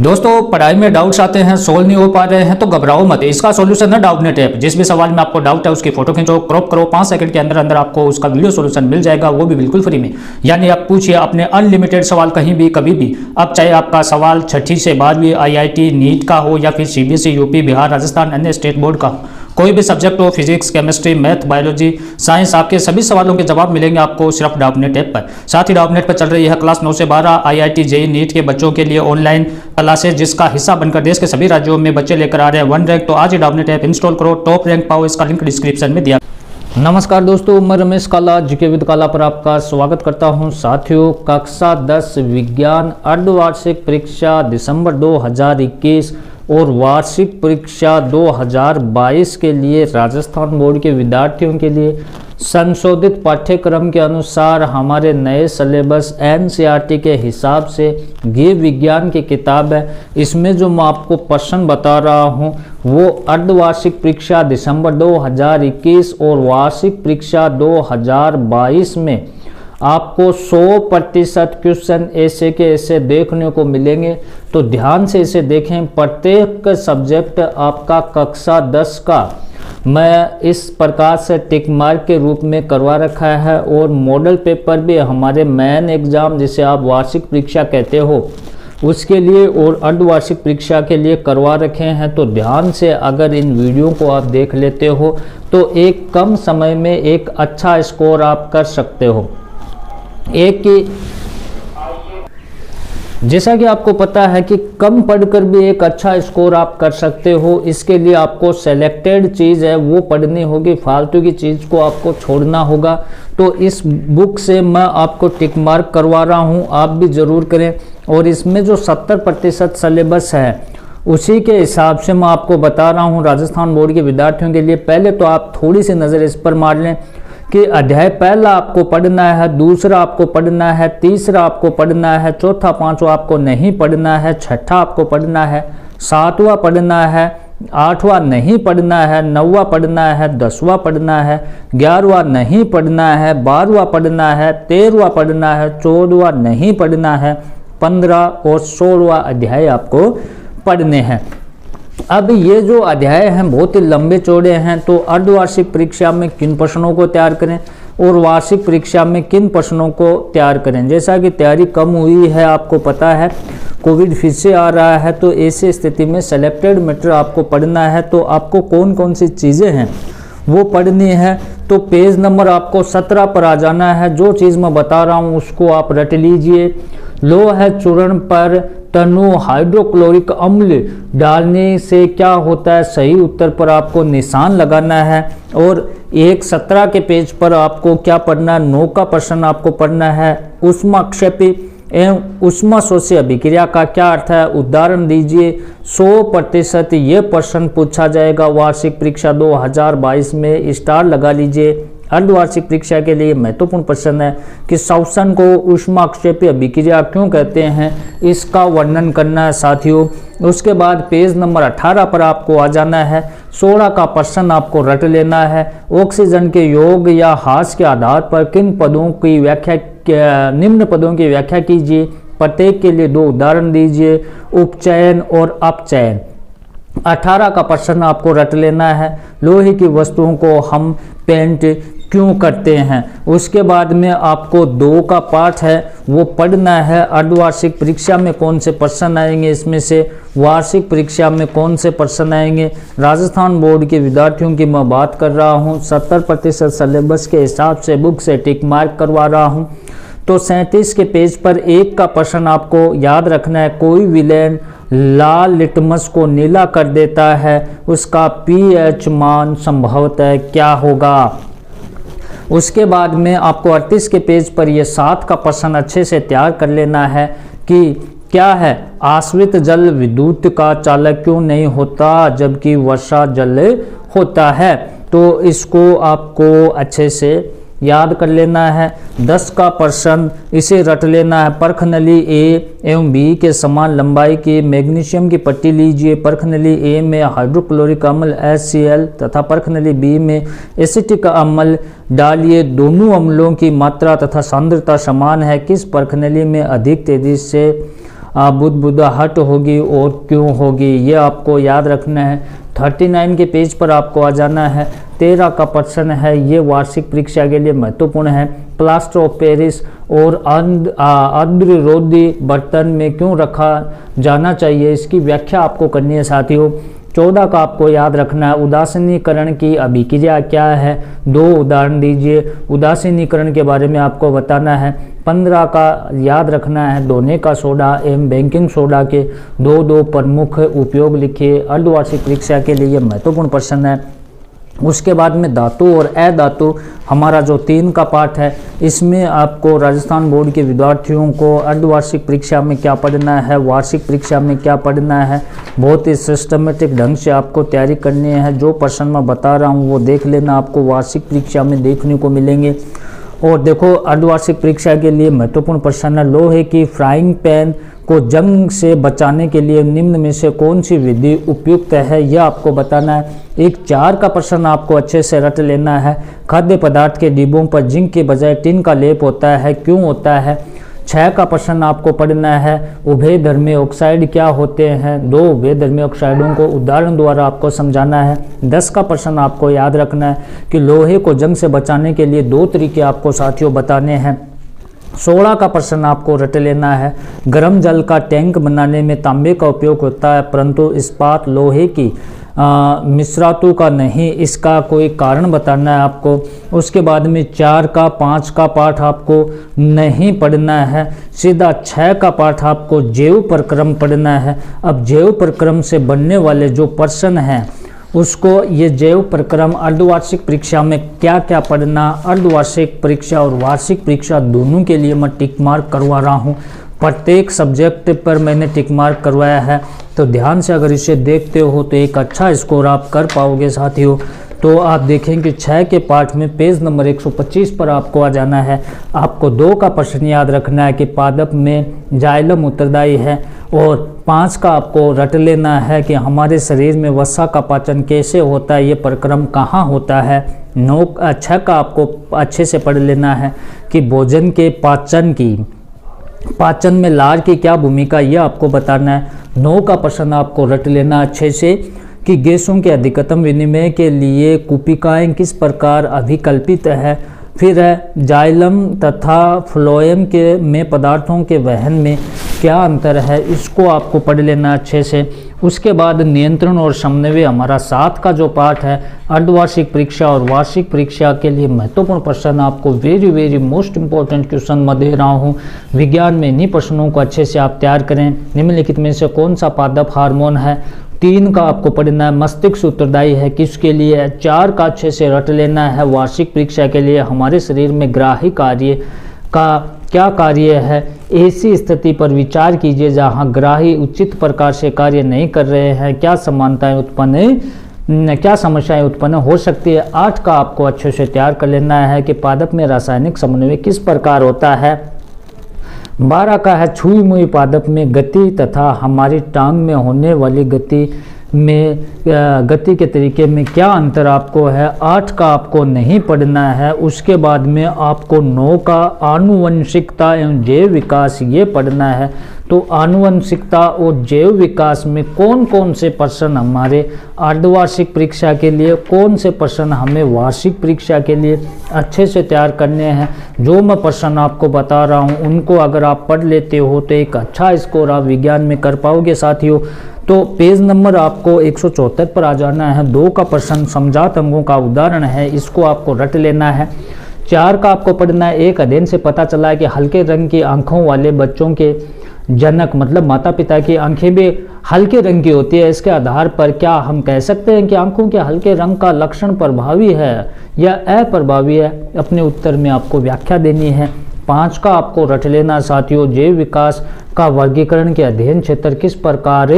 दोस्तों पढ़ाई में डाउट्स आते हैं, सोल्व नहीं हो पा रहे हैं तो घबराओ मत। इसका सॉल्यूशन है डाउटनेट ऐप। जिस भी सवाल में आपको डाउट है उसकी फोटो खींचो, क्रॉप करो, 5 सेकंड के अंदर अंदर आपको उसका वीडियो सॉल्यूशन मिल जाएगा, वो भी बिल्कुल फ्री में। यानी आप पूछिए अपने अनलिमिटेड सवाल कहीं भी कभी भी। अब चाहे आपका सवाल 6ठी से 12वीं IIT नीट का हो या फिर CBSE यूपी बिहार राजस्थान अन्य स्टेट बोर्ड का, कोई भी सब्जेक्ट हो, physics chemistry math biology science, आपके सभी सवालों के जवाब मिलेंगे आपको सिर्फ डाउटनेट ऐप पर। साथ ही डाउटनेट पर चल रही है क्लास 9 से 12 IIT JEE नीट के बच्चों के लिए ऑनलाइन क्लासेस, जिसका हिस्सा बनकर देश के सभी राज्यों में बच्चे लेकर आ रहे हैं 1 रैंक। तो आज ही डाउटनेट ऐप इंस्टॉल करो, टॉप रैंक पाओ। इसका लिंक डिस्क्रिप्शन में दिया। नमस्कार दोस्तों, मैं रमेश काला जीके विद काला पर आपका स्वागत करता हूं। साथियों, कक्षा 10 विज्ञान अर्धवार्षिक परीक्षा दिसंबर 2021 और वार्षिक परीक्षा 2022 के लिए राजस्थान बोर्ड के विद्यार्थियों के लिए संशोधित पाठ्यक्रम के अनुसार हमारे नए सिलेबस NCERT के हिसाब से ये विज्ञान की किताब है। इसमें जो मैं आपको प्रश्न बता रहा हूँ वो अर्धवार्षिक परीक्षा दिसंबर 2021 और वार्षिक परीक्षा 2022 में आपको 100% क्वेश्चन ऐसे के ऐसे देखने को मिलेंगे। तो ध्यान से इसे देखें। प्रत्येक सब्जेक्ट आपका कक्षा 10 का मैं इस प्रकार से टिक मार्क के रूप में करवा रखा है और मॉडल पेपर भी हमारे मेन एग्जाम जिसे आप वार्षिक परीक्षा कहते हो उसके लिए और अर्धवार्षिक परीक्षा के लिए करवा रखे हैं। तो ध्यान से अगर इन वीडियो को आप देख लेते हो तो एक कम समय में एक अच्छा स्कोर आप कर सकते हो। एक की जैसा कि आपको पता है कि कम पढ़कर भी एक अच्छा स्कोर आप कर सकते हो। इसके लिए आपको सेलेक्टेड चीज़ है वो पढ़नी होगी, फालतू की चीज़ को आपको छोड़ना होगा। तो इस बुक से मैं आपको टिक मार्क करवा रहा हूँ, आप भी ज़रूर करें। और इसमें जो 70% सिलेबस है उसी के हिसाब से मैं आपको बता रहा हूँ राजस्थान बोर्ड के विद्यार्थियों के लिए। पहले तो आप थोड़ी सी नज़र इस पर मार लें कि अध्याय पहला आपको पढ़ना है, दूसरा आपको पढ़ना है, तीसरा आपको पढ़ना है, चौथा पांचवा आपको नहीं पढ़ना है, छठा आपको पढ़ना है, सातवां पढ़ना है, आठवां नहीं पढ़ना है, नौवां पढ़ना है, 10वां पढ़ना है, 11वां नहीं पढ़ना है, 12वां पढ़ना है, 13वां पढ़ना है, 14वां नहीं पढ़ना है, 15 और 16वां अध्याय आपको पढ़ने हैं। अब ये जो अध्याय हैं बहुत ही लंबे चौड़े हैं। तो अर्धवार्षिक परीक्षा में किन प्रश्नों को तैयार करें और वार्षिक परीक्षा में किन प्रश्नों को तैयार करें। जैसा कि तैयारी कम हुई है, आपको पता है कोविड फिर से आ रहा है, तो ऐसी स्थिति में सेलेक्टेड मैटर आपको पढ़ना है। तो आपको कौन कौन सी चीज़ें हैं वो पढ़नी है। तो पेज नंबर आपको 17 पर आ जाना है। जो चीज़ मैं बता रहा हूँ उसको आप रट लीजिए। लोह चूर्ण पर टनु हाइड्रोक्लोरिक अम्ल डालने से क्या होता है, सही उत्तर पर आपको निशान लगाना है। और 17 के पेज पर आपको क्या पढ़ना है, 9 का प्रश्न आपको पढ़ना है। ऊष्माक्षेपी एवं ऊष्माशोषी अभिक्रिया का क्या अर्थ है, उदाहरण दीजिए। 100% ये प्रश्न पूछा जाएगा वार्षिक परीक्षा 2022 में। स्टार लगा लीजिए। अर्धवार्षिक परीक्षा के लिए महत्वपूर्ण प्रश्न है कि श्वसन को ऊष्माक्षेपी अभिक्रिया क्यों कहते हैं, इसका वर्णन करना है साथियों। उसके बाद पेज नंबर 18 पर आपको आ जाना है। 16 का प्रश्न आपको रट लेना है। ऑक्सीजन के योग या ह्रास के आधार पर किन पदों की व्याख्या, निम्न पदों की व्याख्या कीजिए। प्रत्येक के लिए 2 उदाहरण दीजिए, उपचयन और अपचयन। 18 का प्रश्न आपको रट लेना है। लोहे की वस्तुओं को हम पेंट क्यों करते हैं। उसके बाद में आपको 2 का पाठ है वो पढ़ना है। अर्धवार्षिक परीक्षा में कौन से प्रश्न आएंगे, इसमें से वार्षिक परीक्षा में कौन से प्रश्न आएंगे। राजस्थान बोर्ड के विद्यार्थियों की मैं बात कर रहा हूँ। 70% सिलेबस के हिसाब से बुक से टिक मार्क करवा रहा हूँ। तो 37 के पेज पर 1 का प्रश्न आपको याद रखना है। कोई विलेन लाल लिटमस को नीला कर देता है, उसका pH मान संभवतः क्या होगा। उसके बाद में आपको 38 के पेज पर यह 7 का प्रश्न अच्छे से तैयार कर लेना है कि क्या है, आश्रित जल विद्युत का चालक क्यों नहीं होता जबकि वर्षा जल होता है। तो इसको आपको अच्छे से याद कर लेना है। 10 का प्रश्न इसे रट लेना है। परखनली A एवं B के समान लंबाई की मैग्नीशियम की पट्टी लीजिए। परखनली A में हाइड्रोक्लोरिक अम्ल HCl तथा परखनली B में एसिटिक अम्ल डालिए। दोनों अम्लों की मात्रा तथा सांद्रता समान है। किस परखनली में अधिक तेजी से बुदबुदाहट होगी और क्यों होगी, ये आपको याद रखना है। 39 के पेज पर आपको आ जाना है। 13 का प्रश्न है, ये वार्षिक परीक्षा के लिए महत्वपूर्ण है। प्लास्टर ऑफ पेरिस और अर्धरोधी बर्तन में क्यों रखा जाना चाहिए, इसकी व्याख्या आपको करनी है साथियों। 14 का आपको याद रखना है, उदासीनीकरण की अभिक्रिया क्या है, 2 उदाहरण दीजिए। उदासीनीकरण के बारे में आपको बताना है। 15 का याद रखना है, धोने का सोडा एवं बेकिंग सोडा के 2 प्रमुख उपयोग लिखिए। अर्धवार्षिक परीक्षा के लिए महत्वपूर्ण प्रश्न है। उसके बाद में धातु और अधातु हमारा जो 3 का पाठ है, इसमें आपको राजस्थान बोर्ड के विद्यार्थियों को अर्धवार्षिक परीक्षा में क्या पढ़ना है, वार्षिक परीक्षा में क्या पढ़ना है, बहुत ही सिस्टमेटिक ढंग से आपको तैयारी करनी है। जो प्रश्न मैं बता रहा हूँ वो देख लेना, आपको वार्षिक परीक्षा में देखने को मिलेंगे। और देखो अर्धवार्षिक परीक्षा के लिए महत्वपूर्ण प्रश्न है, लोहे की फ्राइंग पैन को जंग से बचाने के लिए निम्न में से कौन सी विधि उपयुक्त है, यह आपको बताना है। एक 4 का प्रश्न आपको अच्छे से रट लेना है, खाद्य पदार्थ के डिब्बों पर जिंक के बजाय टिन का लेप होता है, क्यों होता है। 6 का प्रश्न आपको पढ़ना है, उभयधर्मी ऑक्साइड क्या होते हैं, 2 उभयधर्मी ऑक्साइडों को उदाहरण द्वारा आपको समझाना है। 10 का प्रश्न आपको याद रखना है कि लोहे को जंग से बचाने के लिए 2 तरीके आपको साथियों बताने हैं। 16 का प्रश्न आपको रट लेना है, गर्म जल का टैंक बनाने में तांबे का उपयोग होता है परंतु इस्पात लोहे की मिश्रातु का नहीं, इसका कोई कारण बताना है आपको। उसके बाद में 4 का 5 का पाठ आपको नहीं पढ़ना है, सीधा 6 का पाठ आपको जैव प्रक्रम पढ़ना है। अब जैव प्रक्रम से बनने वाले जो प्रश्न हैं उसको, ये जैव प्रक्रम अर्धवार्षिक परीक्षा में क्या क्या पढ़ना, अर्धवार्षिक परीक्षा और वार्षिक परीक्षा दोनों के लिए मैं टिक मार्क करवा रहा हूँ। प्रत्येक सब्जेक्ट पर मैंने टिक मार्क करवाया है, तो ध्यान से अगर इसे देखते हो तो एक अच्छा स्कोर आप कर पाओगे साथियों। तो आप देखेंगे 6 के पाठ में पेज नंबर 125 पर आपको आ जाना है। आपको 2 का प्रश्न याद रखना है कि पादप में जाइलम उत्तरदायी है, और 5 का आपको रट लेना है कि हमारे शरीर में वसा का पाचन कैसे होता है, ये प्रक्रम कहाँ होता है। 6 का आपको अच्छे से पढ़ लेना है कि भोजन के पाचन में लार की क्या भूमिका, यह आपको बताना है। 9 का प्रश्न आपको रट लेना अच्छे से कि गैसों के अधिकतम विनिमय के लिए कूपिकाएं किस प्रकार अभिकल्पित है। फिर है जाइलम तथा फ्लोएम के में पदार्थों के वहन में क्या अंतर है, इसको आपको पढ़ लेना अच्छे से। उसके बाद नियंत्रण और समन्वय हमारा 7 का जो पाठ है, अर्धवार्षिक परीक्षा और वार्षिक परीक्षा के लिए महत्वपूर्ण प्रश्न आपको वेरी मोस्ट इंपॉर्टेंट क्वेश्चन मैं दे रहा हूँ। विज्ञान में इन्हीं प्रश्नों को अच्छे से आप तैयार करें। निम्नलिखित में से कौन सा पादप हार्मोन है, 3 का आपको पढ़ना है, मस्तिष्क उत्तरदायी है किसके लिए। 4 का अच्छे से रट लेना है, वार्षिक परीक्षा के लिए हमारे शरीर में ग्राही कार्य का क्या कार्य है, ऐसी स्थिति पर विचार कीजिए जहां ग्राही उचित प्रकार से कार्य नहीं कर रहे हैं, क्या समस्याएं उत्पन्न हो सकती है। 8 का आपको अच्छे से तैयार कर लेना है कि पादप में रासायनिक समन्वय किस प्रकार होता है। 12 का है छुई मुई पादप में गति तथा हमारी टांग में होने वाली गति के तरीके में क्या अंतर आपको है। 8 का आपको नहीं पढ़ना है। उसके बाद में आपको 9 का आनुवंशिकता एवं जैव विकास ये पढ़ना है। तो आनुवंशिकता और जैव विकास में कौन कौन से प्रश्न हमारे अर्धवार्षिक परीक्षा के लिए, कौन से प्रश्न हमें वार्षिक परीक्षा के लिए अच्छे से तैयार करने हैं। जो मैं प्रश्न आपको बता रहा हूँ उनको अगर आप पढ़ लेते हो तो एक अच्छा स्कोर आप विज्ञान में कर पाओगे साथियों। तो पेज नंबर आपको 174 पर आ जाना है। 2 का प्रश्न समजात अंगों का उदाहरण है, इसको आपको रट लेना है। 4 का आपको पढ़ना है, एक अध्ययन से पता चला है कि हल्के रंग की आंखों वाले बच्चों के जनक मतलब माता पिता की आंखें भी हल्के रंग की होती है। इसके आधार पर क्या हम कह सकते हैं कि आंखों के हल्के रंग का लक्षण प्रभावी है या अप्रभावी है। अपने उत्तर में आपको व्याख्या देनी है। 5 का आपको रट लेना साथियों, जैव विकास का वर्गीकरण के अध्ययन क्षेत्र किस प्रकार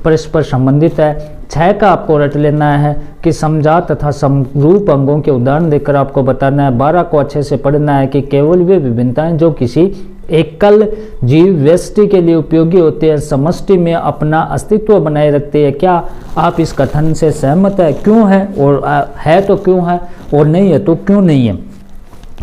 परस्पर संबंधित है। 6 का आपको रट लेना है कि समजात तथा समरूप अंगों के उदाहरण देकर आपको बताना है। 12 को अच्छे से पढ़ना है कि केवल वे विभिन्नताएं जो किसी एकल जीव व्यष्टि के लिए उपयोगी होते हैं समष्टि में अपना अस्तित्व बनाए रखते हैं। क्या आप इस कथन से सहमत है, क्यों है, और है तो क्यों है, और नहीं है तो क्यों नहीं है।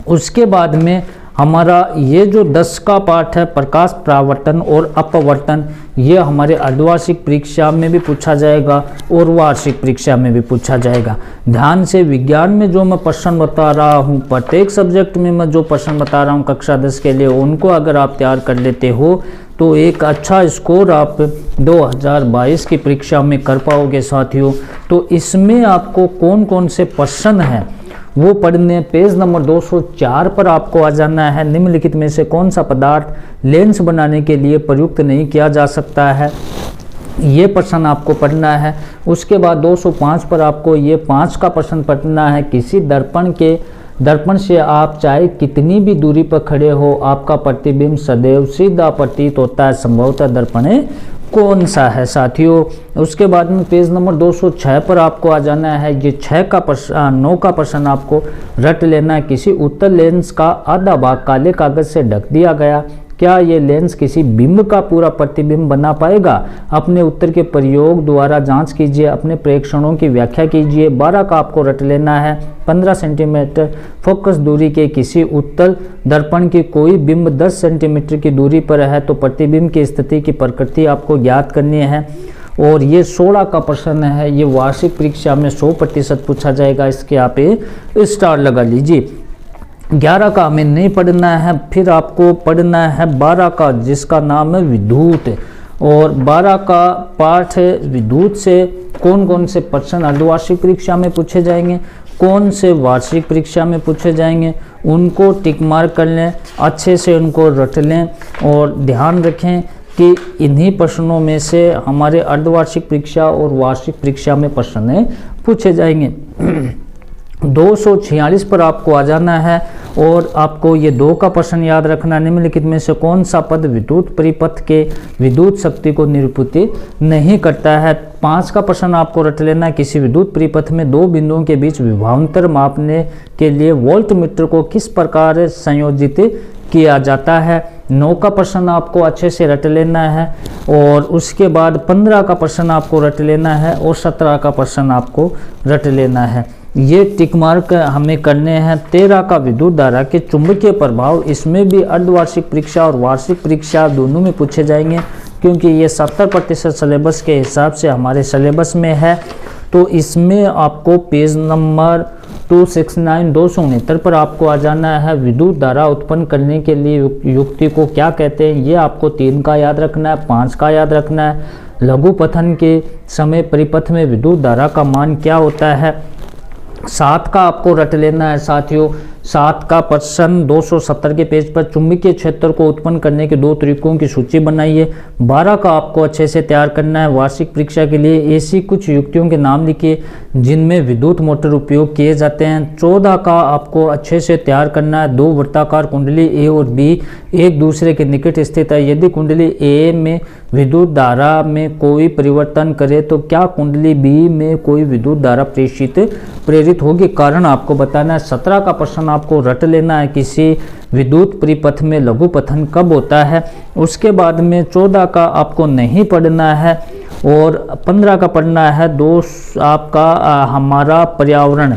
उसके बाद में हमारा ये जो 10 का पाठ है प्रकाश परावर्तन और अपवर्तन, ये हमारे अर्धवार्षिक परीक्षा में भी पूछा जाएगा और वार्षिक परीक्षा में भी पूछा जाएगा। ध्यान से विज्ञान में जो मैं प्रश्न बता रहा हूँ, प्रत्येक सब्जेक्ट में मैं जो प्रश्न बता रहा हूँ कक्षा 10 के लिए, उनको अगर आप तैयार कर लेते हो तो एक अच्छा स्कोर आप 2022 की परीक्षा में कर पाओगे साथियों। तो इसमें आपको कौन कौन से प्रश्न हैं वो पढ़ने, पेज नंबर 204 पर आपको आ जाना है। निम्नलिखित में से कौन सा पदार्थ लेंस बनाने के लिए प्रयुक्त नहीं किया जा सकता है, ये प्रश्न आपको पढ़ना है। उसके बाद 205 पर आपको ये 5 का प्रश्न पढ़ना है। किसी दर्पण से आप चाहे कितनी भी दूरी पर खड़े हो, आपका प्रतिबिंब सदैव सीधा प्रतीत होता है, संभवतः दर्पण कौन सा है साथियों। उसके बाद में पेज नंबर 206 पर आपको आ जाना है। ये 9 का प्रश्न आपको रट लेना है। किसी उत्तल लेंस का आधा भाग काले कागज से ढक दिया गया, क्या ये लेंस किसी बिंब का पूरा प्रतिबिंब बना पाएगा? अपने उत्तर के प्रयोग द्वारा जांच कीजिए, अपने प्रेक्षणों की व्याख्या कीजिए। 12 का आपको रट लेना है। 15 सेंटीमीटर फोकस दूरी के किसी उत्तल दर्पण की कोई बिंब 10 सेंटीमीटर की दूरी पर है तो प्रतिबिंब की स्थिति की प्रकृति आपको ज्ञात करनी है। और ये 16 का प्रश्न है, ये वार्षिक परीक्षा में 100% पूछा जाएगा, इसके आप स्टार लगा लीजिए। 11 का हमें नहीं पढ़ना है। फिर आपको पढ़ना है 12 का, जिसका नाम है विद्युत। और 12 का पाठ है विद्युत से कौन कौन से प्रश्न अर्धवार्षिक परीक्षा में पूछे जाएंगे, कौन से वार्षिक परीक्षा में पूछे जाएंगे, उनको टिक मार्क कर लें, अच्छे से उनको रट लें। और ध्यान रखें कि इन्हीं प्रश्नों में से हमारे अर्धवार्षिक परीक्षा और वार्षिक परीक्षा में प्रश्न पूछे जाएंगे। 246 पर आपको आ जाना है और आपको ये 2 का प्रश्न याद रखना। निम्नलिखित में से कौन सा पद विद्युत परिपथ के विद्युत शक्ति को निरूपित नहीं करता है। 5 का प्रश्न आपको रट लेना है। किसी विद्युत परिपथ में 2 बिंदुओं के बीच विभवांतर मापने के लिए वोल्टमीटर को किस प्रकार संयोजित किया जाता है। 9 का प्रश्न आपको अच्छे से रट लेना है। और उसके बाद 15 का प्रश्न आपको रट लेना है और 17 का प्रश्न आपको रट लेना है। ये टिक मार्क हमें करने हैं। 13 का विद्युत धारा के चुंबकीय प्रभाव, इसमें भी अर्धवार्षिक परीक्षा और वार्षिक परीक्षा दोनों में पूछे जाएंगे, क्योंकि ये 70% सिलेबस के हिसाब से हमारे सिलेबस में है। तो इसमें आपको पेज नंबर 269 269 पर आपको आ जाना है। विद्युत धारा उत्पन्न करने के लिए युक्ति को क्या कहते हैं, ये आपको 3 का याद रखना है। 5 का याद रखना है। लघु पतन के समय परिपथ में विद्युत धारा का मान क्या होता है। 7 का आपको रट लेना है साथियों। 7 का प्रश्न 270 के पेज पर चुंबकीय क्षेत्र को उत्पन्न करने के 2 तरीकों की सूची बनाइए। 12 का आपको अच्छे से तैयार करना है। वार्षिक परीक्षा के लिए ऐसी कुछ युक्तियों के नाम लिखिए जिनमें विद्युत मोटर उपयोग किए जाते हैं। 14 का आपको अच्छे से तैयार करना है। 2 वृत्ताकार कुंडली ए और बी एक दूसरे के निकट स्थित है। यदि कुंडली ए में विद्युत धारा में कोई परिवर्तन करे तो क्या कुंडली बी में कोई विद्युत धारा प्रेरित होगी, कारण आपको बताना है। 17 का प्रश्न आपको रट लेना है। किसी विद्युत परिपथ में लघु पतन कब होता है। उसके बाद में 14 का आपको नहीं पढ़ना है और 15 का पढ़ना है। 2 आपका हमारा पर्यावरण,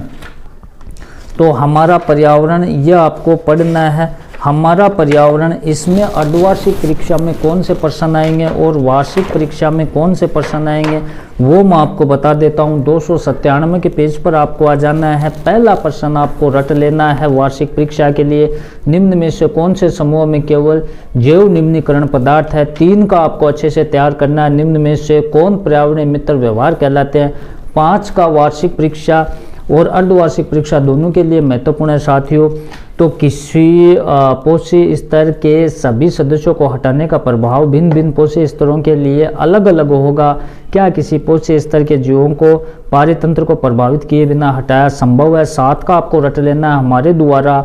तो हमारा पर्यावरण ये आपको पढ़ना है। हमारा पर्यावरण, इसमें अर्धवार्षिक परीक्षा में कौन से प्रश्न आएंगे और वार्षिक परीक्षा में कौन से प्रश्न आएंगे वो मैं आपको बता देता हूँ। 297 के पेज पर आपको आ जाना है। पहला प्रश्न आपको रट लेना है वार्षिक परीक्षा के लिए। निम्न में से कौन से समूह में केवल जैव निम्नीकरण पदार्थ है। 3 का आपको अच्छे से तैयार करना है। निम्न में से कौन पर्यावरणीय मित्र व्यवहार कहलाते हैं। 5 का वार्षिक परीक्षा और अर्धवार्षिक परीक्षा दोनों के लिए महत्वपूर्ण है साथियों। तो किसी पोषी स्तर के सभी सदस्यों को हटाने का प्रभाव भिन्न भिन्न पोषी स्तरों के लिए अलग अलग होगा। क्या किसी पोषी स्तर के जीवों को पारितंत्र को प्रभावित किए बिना हटाया संभव है। 7 का आपको रट लेना है। हमारे द्वारा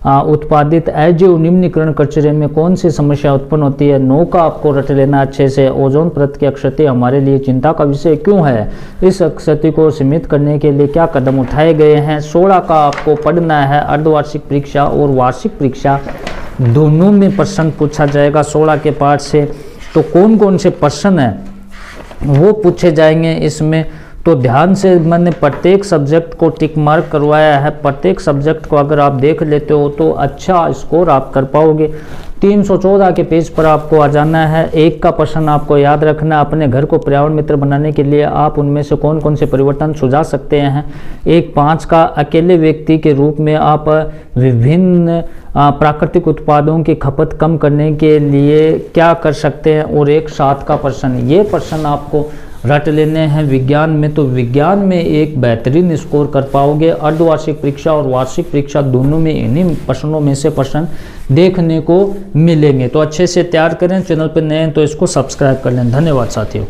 उत्पादित अजैव निम्नीकरण कचरे में कौन सी समस्या उत्पन्न होती है। 9 का आपको रट लेना अच्छे से। ओजोन परत की क्षति हमारे लिए चिंता का विषय क्यों है, इस क्षति को सीमित करने के लिए क्या कदम उठाए गए हैं। 16 का आपको पढ़ना है। अर्धवार्षिक परीक्षा और वार्षिक परीक्षा दोनों में प्रश्न पूछा जाएगा 16 के पाठ से। तो कौन कौन से प्रश्न हैं वो पूछे जाएंगे इसमें, तो ध्यान से मैंने प्रत्येक सब्जेक्ट को टिक मार्क करवाया है। प्रत्येक सब्जेक्ट को अगर आप देख लेते हो तो अच्छा स्कोर आप कर पाओगे। 314 के पेज पर आपको आ जाना है। एक का प्रश्न आपको याद रखना, अपने घर को पर्यावरण मित्र बनाने के लिए आप उनमें से कौन कौन से परिवर्तन सुझा सकते हैं। एक 5 का अकेले व्यक्ति के रूप में आप विभिन्न प्राकृतिक उत्पादों की खपत कम करने के लिए क्या कर सकते हैं। और एक 7 का प्रश्न, ये प्रश्न आपको रट लेने हैं विज्ञान में, तो विज्ञान में एक बेहतरीन स्कोर कर पाओगे। अर्धवार्षिक परीक्षा और वार्षिक परीक्षा दोनों में इन्हीं प्रश्नों में से प्रश्न देखने को मिलेंगे। तो अच्छे से तैयार करें। चैनल पर नए हैं तो इसको सब्सक्राइब कर लें। धन्यवाद साथियों।